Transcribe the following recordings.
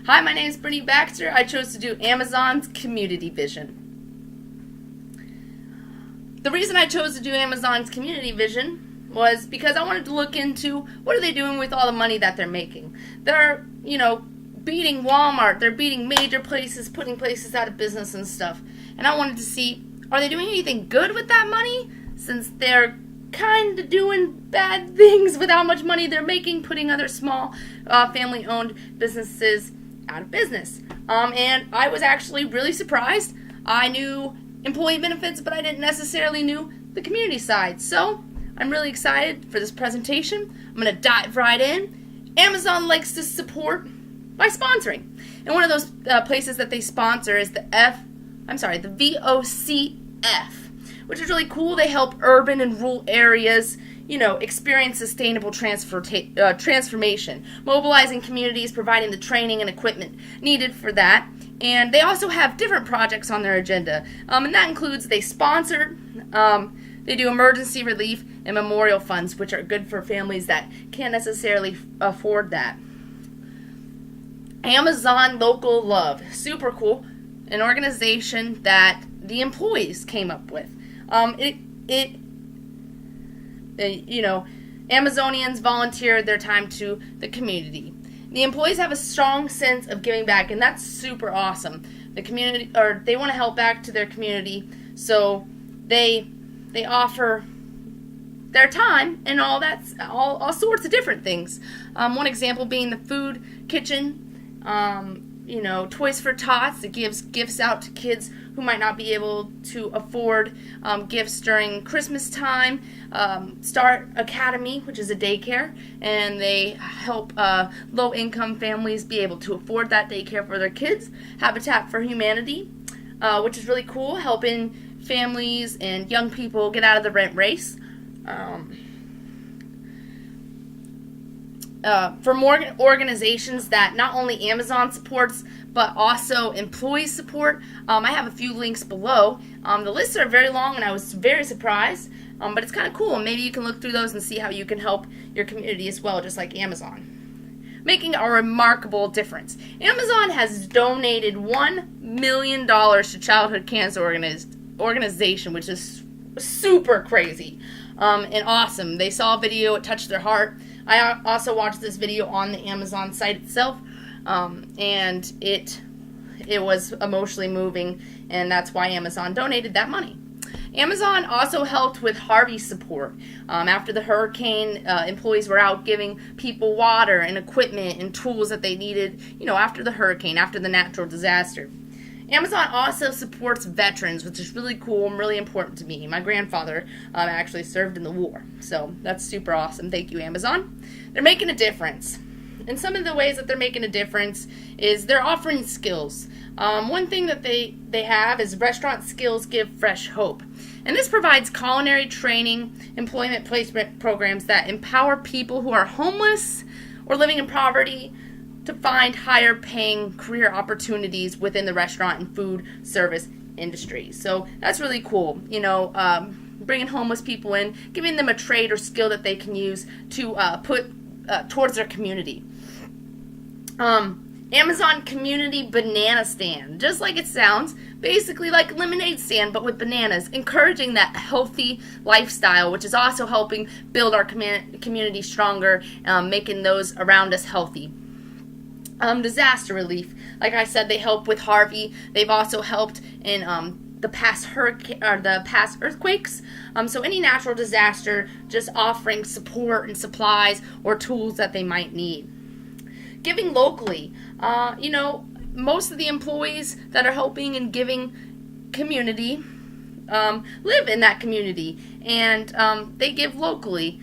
Hi, my name is Brittany Baxter. I chose to do Amazon's Community Vision. The reason I chose to do Amazon's Community Vision was because I wanted to look into what are they doing with all the money that they're making. They're, beating Walmart. They're beating major places, putting places out of business and stuff. And I wanted to see, are they doing anything good with that money? Since they're kind of doing bad things with how much money they're making, putting other small family-owned businesses out of business. And I was actually really surprised. I knew employee benefits, but I didn't necessarily knew the community side. So I'm really excited for this presentation. I'm going to dive right in. Amazon likes to support by sponsoring. And one of those places that they sponsor is the VOCF, which is really cool. They help urban and rural areas, experience sustainable transformation, mobilizing communities, providing the training and equipment needed for that. And they also have different projects on their agenda. And that includes they sponsor, they do emergency relief and memorial funds, which are good for families that can't necessarily afford that. Amazon Local Love, super cool, an organization that the employees came up with. Amazonians volunteer their time to the community. The employees have a strong sense of giving back, and that's super awesome. The community, or they want to help back to their community, so they offer their time and all sorts of different things. One example being the food kitchen. Toys for Tots that gives gifts out to kids who might not be able to afford gifts during Christmas time. Start Academy, which is a daycare, and they help low-income families be able to afford that daycare for their kids. Habitat for Humanity, which is really cool, helping families and young people get out of the rent race. For more organizations that not only Amazon supports, but also employees support, I have a few links below. The lists are very long, and I was very surprised, but it's kind of cool. Maybe you can look through those and see how you can help your community as well, just like Amazon. Making a remarkable difference. Amazon has donated $1 million to Childhood Cancer Organization, which is super crazy and awesome. They saw a video, it touched their heart. I also watched this video on the Amazon site itself, and it was emotionally moving, and that's why Amazon donated that money. Amazon also helped with Harvey support. After the hurricane, employees were out giving people water and equipment and tools that they needed, after the hurricane, after the natural disaster. Amazon also supports veterans, which is really cool and really important to me. My grandfather actually served in the war, so that's super awesome. Thank you, Amazon. They're making a difference. And some of the ways that they're making a difference is they're offering skills. One thing that they have is Restaurant Skills Give Fresh Hope. And this provides culinary training, employment placement programs that empower people who are homeless or living in poverty to find higher paying career opportunities within the restaurant and food service industry. So that's really cool, bringing homeless people in, giving them a trade or skill that they can use to put towards their community. Amazon Community Banana Stand, just like it sounds, basically like a lemonade stand but with bananas, encouraging that healthy lifestyle, which is also helping build our community stronger, making those around us healthy. Disaster relief. Like I said, they help with Harvey. They've also helped in the past earthquakes. So any natural disaster, just offering support and supplies or tools that they might need. Giving locally. Most of the employees that are helping and giving community live in that community, and they give locally.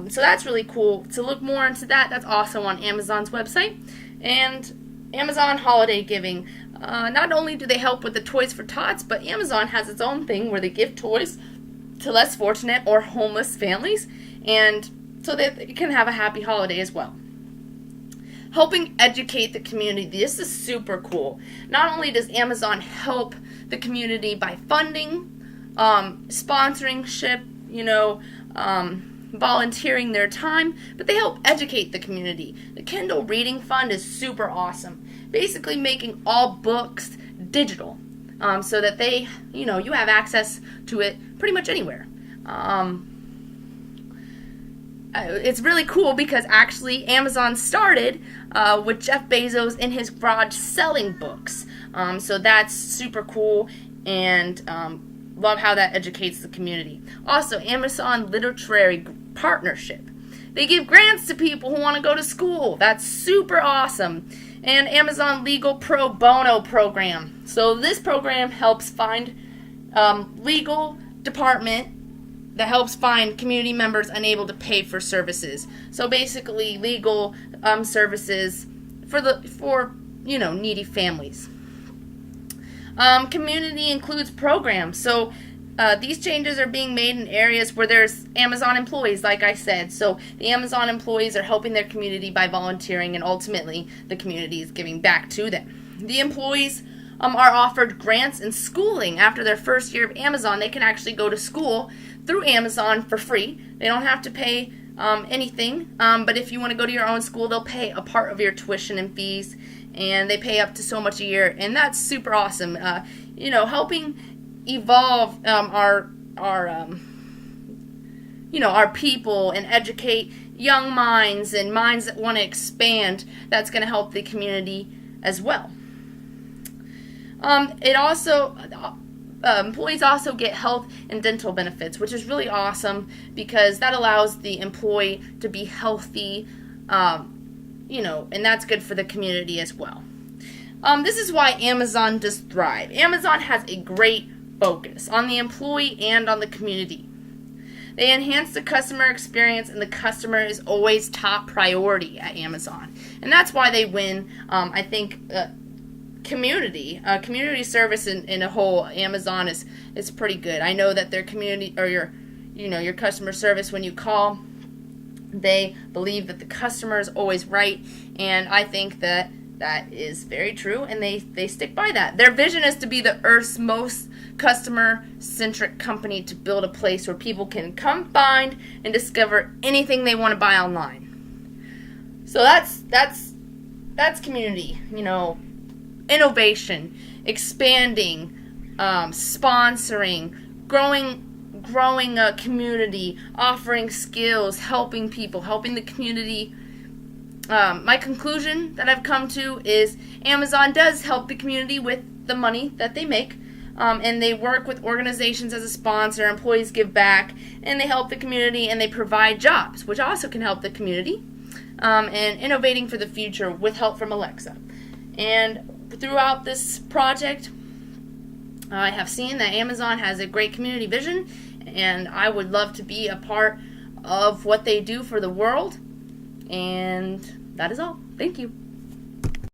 So that's really cool. To look more into that, that's also on Amazon's website. And Amazon Holiday Giving. Not only do they help with the Toys for Tots, but Amazon has its own thing where they give toys to less fortunate or homeless families, and so that they can have a happy holiday as well. Helping educate the community. This is super cool. Not only does Amazon help the community by funding, sponsorship, volunteering their time, but they help educate the community. The Kindle Reading Fund is super awesome. basically making all books digital, so that you have access to it pretty much anywhere. It's really cool because actually Amazon started with Jeff Bezos in his garage selling books. So that's super cool, and love how that educates the community. Also, Amazon Literary Partnership. They give grants to people who want to go to school. That's super awesome. And Amazon Legal Pro Bono Program. So this program helps find legal department that helps find community members unable to pay for services. So basically, legal services for needy families. Community includes programs. So these changes are being made in areas where there's Amazon employees, like I said. So the Amazon employees are helping their community by volunteering, and ultimately the community is giving back to them. The employees are offered grants and schooling. After their first year of Amazon, they can actually go to school through Amazon for free. They don't have to pay anything, but if you want to go to your own school, they'll pay a part of your tuition and fees, and they pay up to so much a year, and that's super awesome. Helping evolve our people and educate young minds and minds that want to expand. That's going to help the community as well. Employees also get health and dental benefits, which is really awesome because that allows the employee to be healthy, and that's good for the community as well. This is why Amazon does thrive. Amazon has a great focus on the employee and on the community. They enhance the customer experience, and the customer is always top priority at Amazon. And that's why they win. I think community service in a whole, Amazon is pretty good. I know that their community, or your customer service, when you call, they believe that the customer is always right, and I think that is very true, and they stick by that. Their vision is to be the Earth's most customer-centric company, to build a place where people can come find and discover anything they want to buy online. So that's community, innovation, expanding, sponsoring, growing a community, offering skills, helping people, helping the community. My conclusion that I've come to is Amazon does help the community with the money that they make, and they work with organizations as a sponsor. Employees give back, and they help the community, and they provide jobs, which also can help the community, and innovating for the future with help from Alexa. And throughout this project, I have seen that Amazon has a great community vision, and I would love to be a part of what they do for the world. And that is all. Thank you.